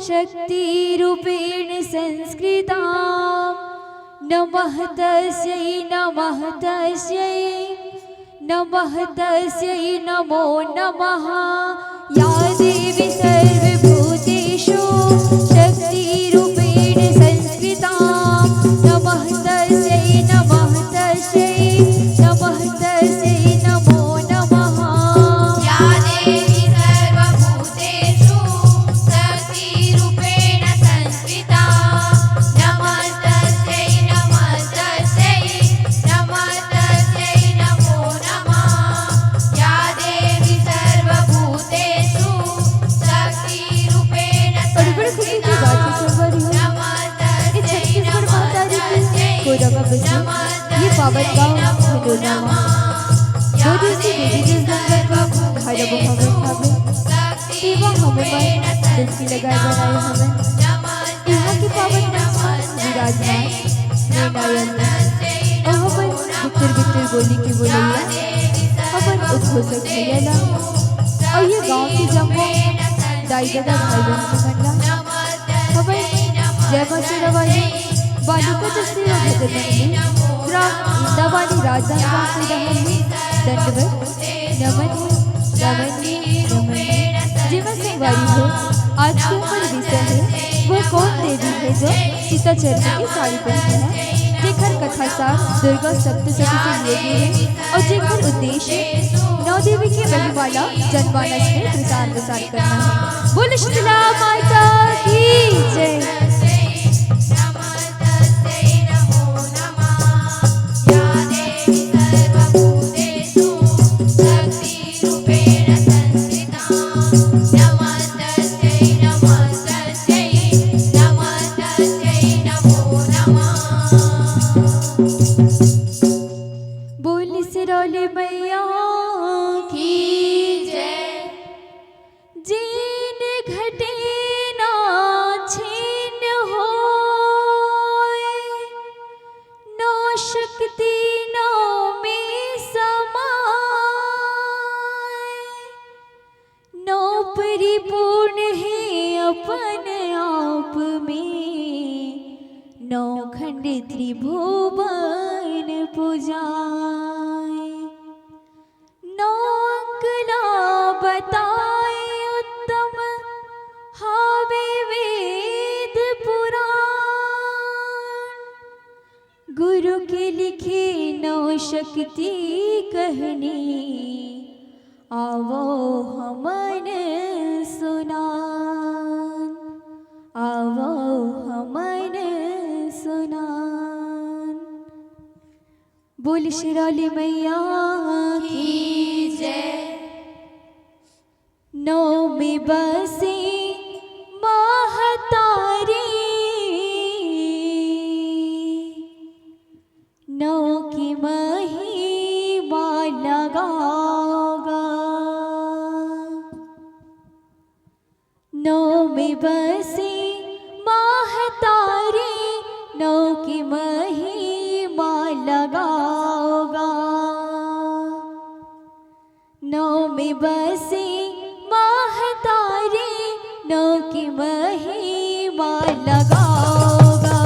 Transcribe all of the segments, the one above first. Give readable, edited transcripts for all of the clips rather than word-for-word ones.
शक्तिरूपेण संस्कृता नमः तस्यै नमः तस्यै नमः तस्यै नमो नमः। या देवी सर्वभूतेषु शक्तिरूपेण संस्कृता नमः तस्यै नमः तस्यै नमः तस्यै नमो नमः। या देवी सर्वभूतेषु शक्तिरूपेण संस्कृता नमः तस्यै नमः तस्यै नमः तस्यै नमो नमः। या देवी सर्वभूतेषु शक्तिरूपेण बड़ी बड़ी खुशी की बात है संगवारी हो। इस छत्तीसगढ़ माता जी की कोरबा बस्ती ये पावन गाँव हिंडोला में 2 दिवसीय देवी देव दंगल में घायला हमें सेवा हमें मन डुबकी लगाए बनाए हमें यहाँ की पावन महिमा विराजमान नयनायन और हमें बितर बितर बोली की बोलिया हमें उद्घोषक भैया और ये गाँव की जम्मो दाई दादा भाई बहन मंडला हमें जय मां शेरावाली बालिका दस्ती व भजनमंडली ग्राम इंदावाली राजधानी से रहने दंडवत नमन नमन नमन। जीवन संगवारी हो आज के ऊपर विषय है वह कौन देवी है जो सीता चरण की साड़ी पहनी है। जेकर कथा सार दुर्गा सप्तशती से लिए है और जेकर उद्देश्य नौ देवी के महिमाला जनमानस में प्रचार प्रसार करना है। बोल शीतला माता की जय। परिपूर्ण है अपन आप में नौखंड त्रिभुवन पुजाए नौ अंकला बताए उत्तम हावे वेद पुराण गुरु के लिखे नौ शक्ति कहनी आवो हमन सुनान आवो हमन सुनान। बोल शेराली मैया की जय। नौ में बसी महतारी नौ की महिमा लगागा नौ में बसी महतारी नौ की महिमा लगाओगा नौ में बसी महतारी नौ की महिमा लगाओगा।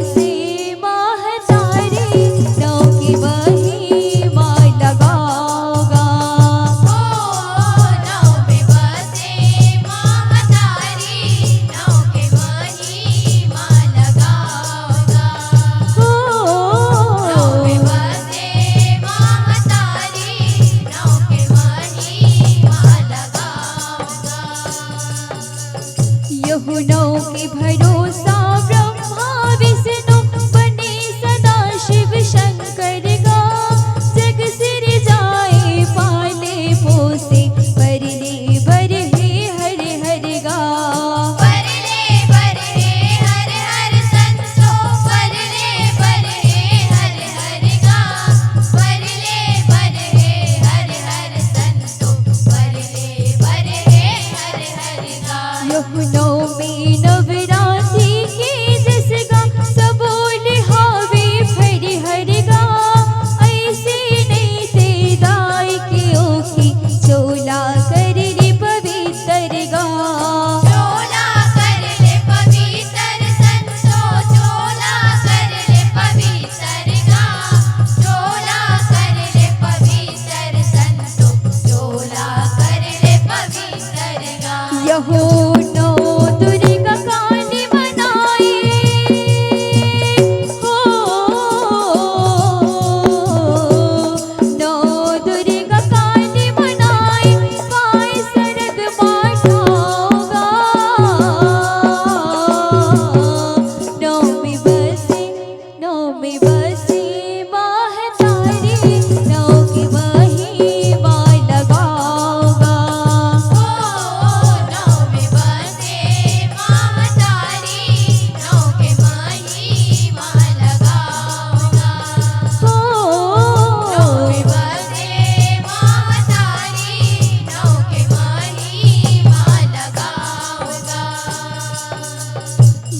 बसे महतारी नौ की महिमा लगाओगा। नौ में बसे महतारी नौ के महिमा लगाओगा। नौ में बसे महतारी नौ के महिमा लगाओगा। यहु नौ के भरोसा ब्रह्मा विष्णु बने सदा शिव शंकर गा। जग सिर जाए पाले पोसे परले बरहे हर हर गा। परले बरहे हर हर संतो परले बरहे हर हर गा। परले बरहे हर हर संतो परले बरहे हर हर गा। यहु नौ में नवरात्रि के जस गा सबोल हावे फरि हर गा। ऐसे नहीं ते दाय के ओखी चोला कर रे पवित्र गा। चोला कर ले पवित्र संतो चोला कर ले पवित्र गा। चोला कर ले पवित्र संतो चोला कर ले पवित्र गा। यहो नौ दुर्गा काली मनाए हो। नौ दुर्गा काली मनाए पाए सरग बाठाओगा। नौ में बसे महतारी नौ की महिमा लगाओगा। नौ में बसे महतारी नौ के महिमा लगाओगा। नौ में बसे महतारी नौ के महिमा लगाओगा।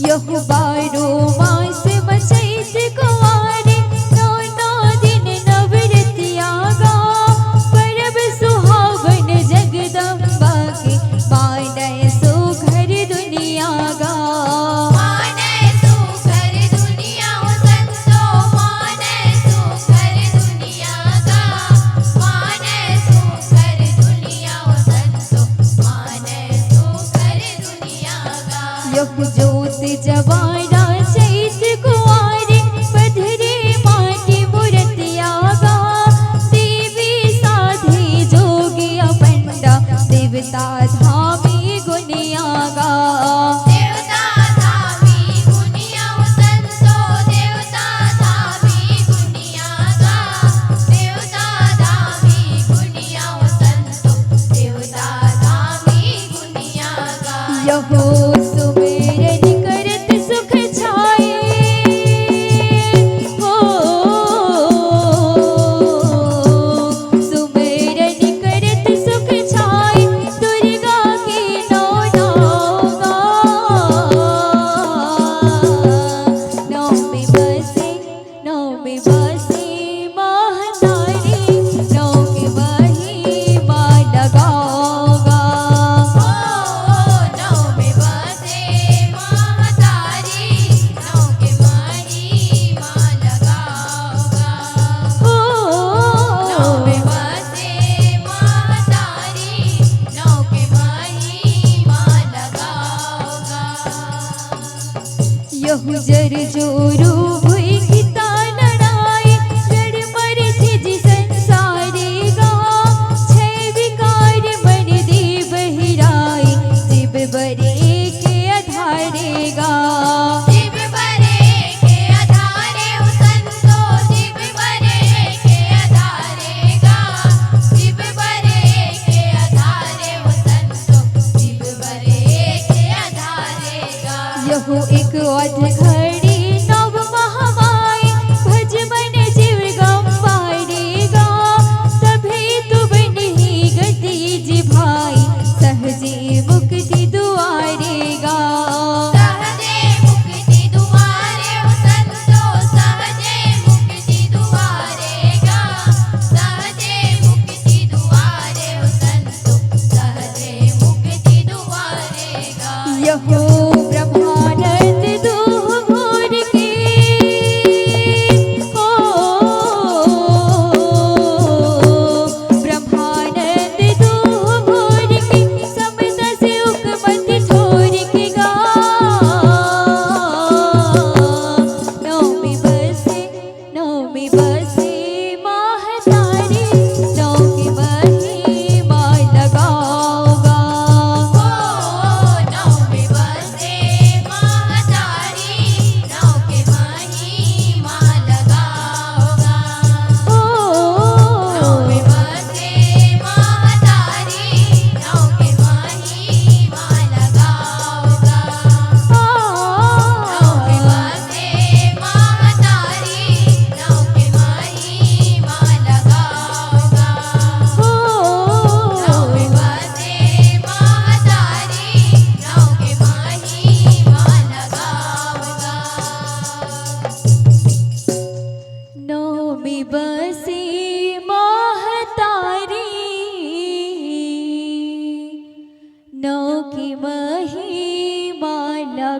यहु बारो मास बचैत कुंवारे नौ नौ दिन नवरतिया गा। परब सुहावन जगदम्बा के मानय सुघर दुनिया गा। माने सुखर दुनिया संतो माने सुखर दुनिया गा। माने सुखर दुनिया संतो माने सुखर दुनिया गा। यहु जोत जवारा चैत कुंवारे पधरे माटी मूर्तिया गा। देवी साधे जोगिया पंडा देवता धामी गुनिया गा। देवता धामी गुनिया संतो देवता धामी गुनिया गा। देवता धामी गुनिया संतो देवता धामी गुनिया गा। यहो सुमेरन करत सुख छाए हो। सुमेरन करत सुख छाए दुर्गा की नौ नौगा। नौ में बसे महतारी नौ की महिमा लगाओगा। नौ में बसे महतारी नौ के महिमा लगाओगा। नौ में बसे महतारी नौ के महिमा लगाओगा। यहु जर जोरू भुई खिता लड़ाए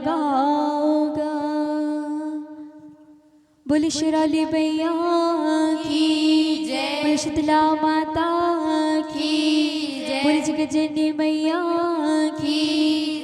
लगाओगा। बोले शेराली मैया की जय। बोले शीतला माता की जय। बोले जगत जननी मैया की